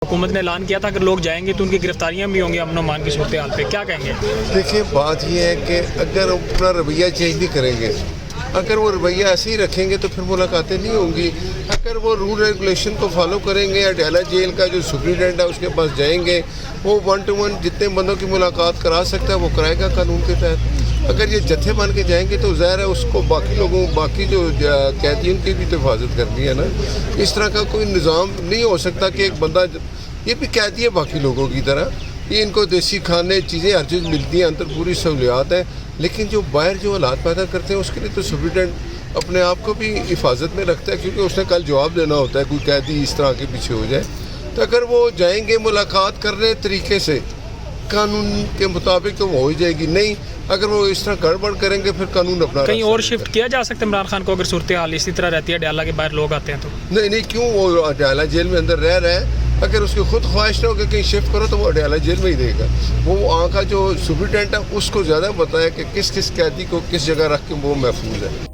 حکومت نے اعلان کیا تھا اگر لوگ جائیں گے تو ان کی گرفتاریاں بھی ہوں گی امن و امان کی صورتحال پہ، کیا کہیں گے؟ دیکھیں بات یہ ہے کہ اگر اپنا رویہ چینج نہیں کریں گے، اگر وہ رویہ ایسے ہی رکھیں گے تو پھر ملاقاتیں نہیں ہوں گی۔ اگر وہ رول ریگولیشن کو فالو کریں گے، اڈیالہ جیل کا جو سپرنٹینڈنٹ ہے اس کے پاس جائیں گے، وہ 1 to 1 جتنے بندوں کی ملاقات کرا سکتا ہے وہ کرائے گا قانون کے تحت۔ اگر یہ جتھے بن کے جائیں گے تو ظاہر ہے اس کو باقی جو قیدیوں کی بھی تو حفاظت کرنی ہے نا۔ اس طرح کا کوئی نظام نہیں ہو سکتا کہ ایک بندہ، یہ بھی قیدی ہے باقی لوگوں کی طرح، یہ ان کو دیسی کھانے چیزیں ہر چیز ملتی ہیں، اندر پوری سہولیات ہیں، لیکن جو باہر جو حالات پیدا کرتے ہیں اس کے لیے تو سپرنٹینڈنٹ اپنے آپ کو بھی حفاظت میں رکھتا ہے، کیونکہ اس نے کل جواب دینا ہوتا ہے کوئی قیدی اس طرح کے پیچھے ہو جائے۔ تو اگر وہ جائیں گے ملاقات کرنے طریقے سے قانون کے مطابق تو وہ ہو جائے گی، نہیں اگر وہ اس طرح گڑبڑ کریں گے پھر قانون اپنا کہیں اور شفٹ کیا جا سکتا ہے عمران خان کو اگر صورتحال اسی طرح رہتی ہے، اڈیالہ کے باہر لوگ آتے ہیں تو؟ نہیں کیوں، وہ اڈیالہ جیل میں اندر رہ رہا ہے، اگر اس کی خود خواہش نہ ہو کہ کہیں شفٹ کرو تو وہ اڈیالہ جیل میں ہی رہے گا۔ وہ وہاں کا جو سپرنٹینڈنٹ ہے اس کو زیادہ پتہ ہے کہ کس قیدی کو کس جگہ رکھ کے وہ محفوظ ہے۔